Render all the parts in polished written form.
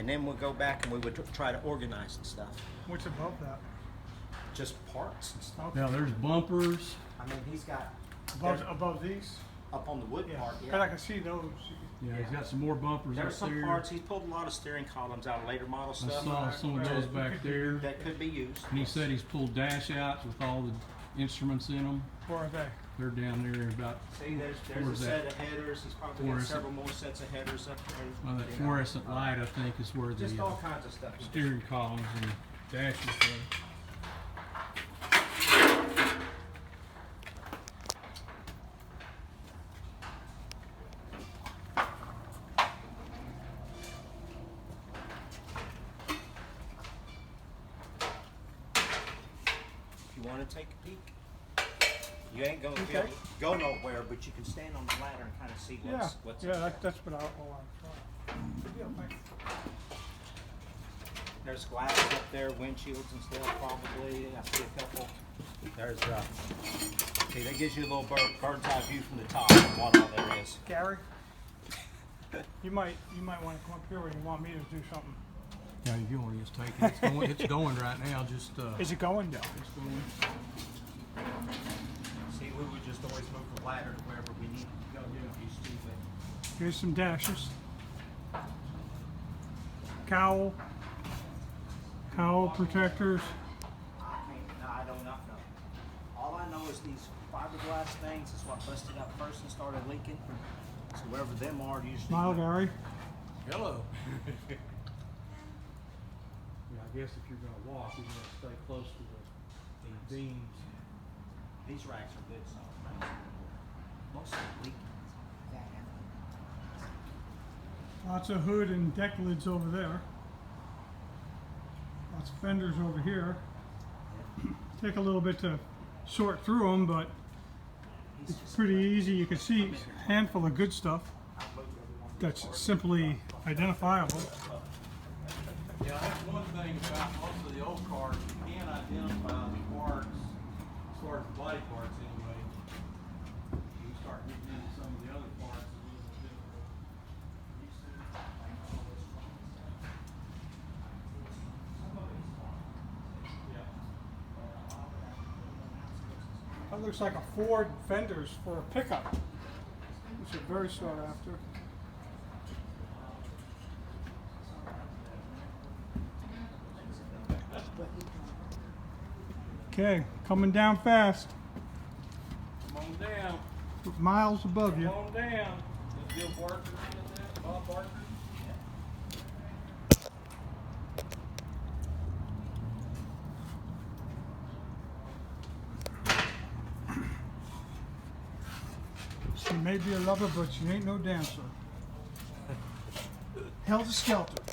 and then we'll go back and we would try to organize the stuff. What's above that? Just parts and stuff. Okay. Now there's bumpers. I mean, he's got Above these? up on the wood Yeah. part. But I can see those. Yeah, he's got some more bumpers There's up some there. parts. He's pulled a lot of steering columns out of later model I stuff saw some of those back there. that could be used. And he said he's pulled dash outs with all the instruments in them. Where are they? They're down there about See, there's Where's a that? set of headers. He's probably got Fluorescent. several more sets of headers up there. well, that you know. fluorescent light. I think is where the Just all kinds of stuff. steering columns and dashes are. If you want to take a peek, you ain't gonna be Okay. able to go nowhere, but you can stand on the ladder and kind of see what's Yeah, in there. that's what I want to try. Yeah, thanks. There's glass up there, windshields and stuff probably. I see a couple. There's see, that gives you a little bird's eye view from the top of what all there is. Gary, you might want to come up here when you want me to do something. Yeah, if you want to just take it, it's going right now. Just Is it going down? it's going. See, we would just always move the ladder to wherever we need to go. If you stupid. Here's some dashes. Cowl protectors. No, I don't not know. All I know is these fiberglass things is what busted up first and started leaking. So wherever them are, usually. Smile, Gary. Hello. Yeah, I guess if you're gonna walk, you're gonna stay close to the beams. These racks are good, so mostly leaking. Lots of hood and deck lids over there. Lots of fenders over here. Take a little bit to sort through them, but it's pretty easy. You can see a handful of good stuff that's simply identifiable. Yeah, that's one thing about most of the old cars, you can't identify the parts as far as the body parts anyway. You start getting into some of the other parts, it's a little difficult. That looks like a Ford fenders for a pickup, which are very sought after. Okay, coming down fast, Come on down, miles above you. come on down. Is Bill Barker in that? Bob Barker? She may be a lover, but she ain't no dancer. Helter Skelter.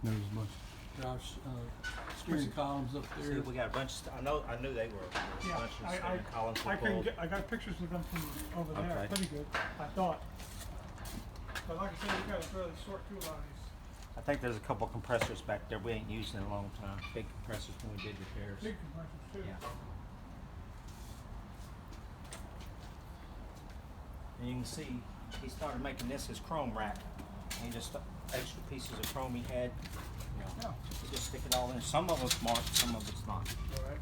There's a bunch of drive, steering columns up See, there. we got a bunch of stuff. I knew they were a Yeah, bunch of steering columns were I can pulled. I got pictures of them from over there. Okay. Pretty good, I thought. But like I said, we got to really sort through a lot of these. I think there's a couple compressors back there we ain't used in a long time. Big compressors when we did repairs. Big compressors too. Yeah. And you can see he started making this his chrome rack. He just extra pieces of chrome he had. You know, Yeah. he just stick it all in. Some of it's marked, some of it's not. All right.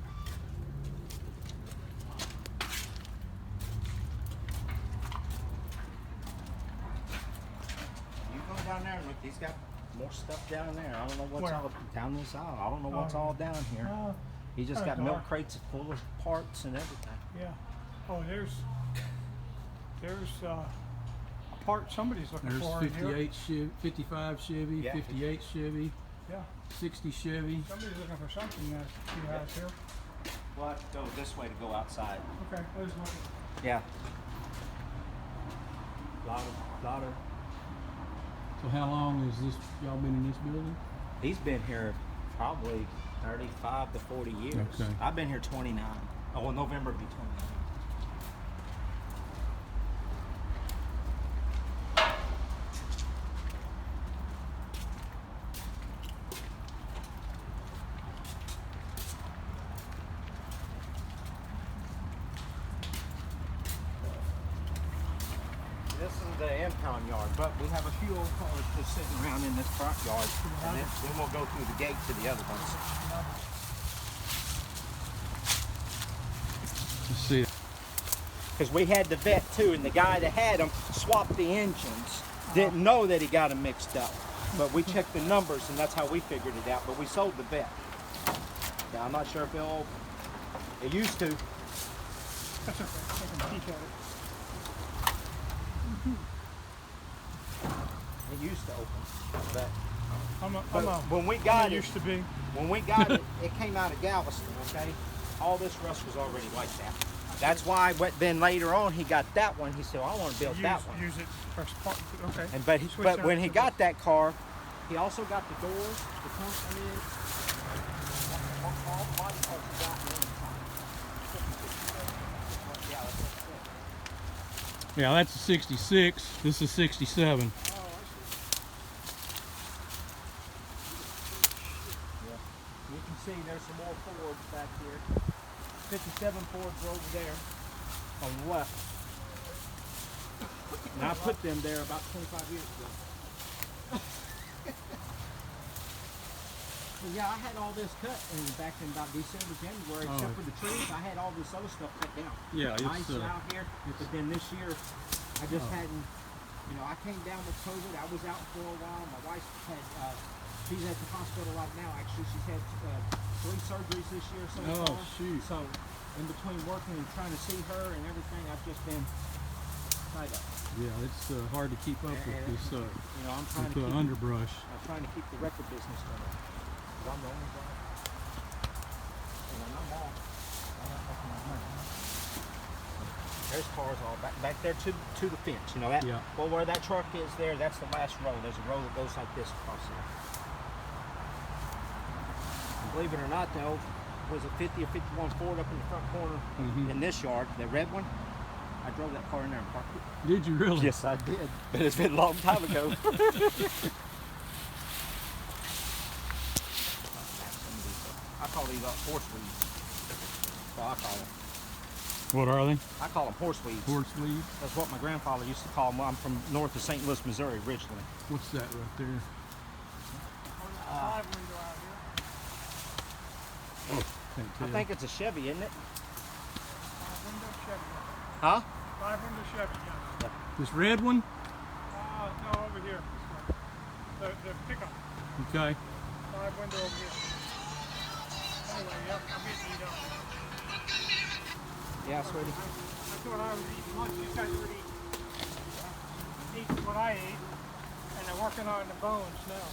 You go down there and look. He's got more stuff down there. I don't know what's Where? all down this aisle. I don't know what's Oh, all down here. He just kinda got milk dark. crates full of parts and everything. Yeah. Oh, there's a part somebody's looking There's for in here. 58 Chevy, 55 Chevy, Yeah. 58 Chevy, Yeah. 60 Chevy. Somebody's looking for something that he has here. We'll have to go this way to go outside. Okay, there's one. Yeah. Lot of. So how long has this y'all been in this building? He's been here probably 35 to 40 years. Okay. I've been here 29. Oh, well, November will be 29. this is the impound yard, but we have a few old cars just sitting around in this front yard, and then we'll go through the gate to the other ones. Let's see. Because we had the vet too, and the guy that had them swapped the engines. Didn't know that he got them mixed up, but we checked the numbers, and that's how we figured it out. But we sold the vet. Now I'm not sure if it'll. It used to. That's okay. I can peek at it. It used to open, but when we I'm got a it, used to be. when we got it, it came out of Galveston. Okay, all this rust was already like that. That's why. Then later on, he got that one. He said, "I want to build that one." Use it for spot. Okay. And Switch but out when he to got that car, he also got the doors, the trunk lid, all the body parts he got in inside. Yeah, that's what it Yeah, that's a 66. This is 67. You can see there's some more Fords back here. 57 Fords over there on the left. And I put them there about 25 years ago. But yeah, I had all this cut back in about December, January, except for the trees. I had all this other stuff cut down. Yeah, Nice out here. But then this year, I just hadn't, I came down with COVID. I was out for a while. My wife had, she's at the hospital right now. Actually, she's had 3 surgeries this year so far. shoot. So in between working and trying to see her and everything, I've just been tied up. Yeah, it's hard to keep up with this I'm trying to keep, underbrush. I'm trying to keep the record business going. 'Cause I'm the only guy. And I'm all. There's cars all back there to the fence. You know that? Yeah. Well, where that truck is there, that's the last row. There's a row that goes like this across there. And believe it or not, though, was a 50 or 51 Ford up in the front corner in this yard, the red one. I drove that car in there and parked it. Did you really? Yes, I did. But it's been a long time ago. I call these horse weeds. That's what I call them. What are they? I call them horse weeds. Horse weeds? That's what my grandfather used to call them. I'm from north of St. Louis, Missouri originally. What's that right there? Can't I tell. think it's a Chevy, isn't it? 5-window Chevy. Huh? 5-window Chevy, yeah. This red one? No, over here. The pickup. Okay. 5-window over here. Anyway, yep, I'm getting eat up. Yeah, sweetie. I thought I was eating lunch. You guys were eating what I ate, and they're working on the bones now.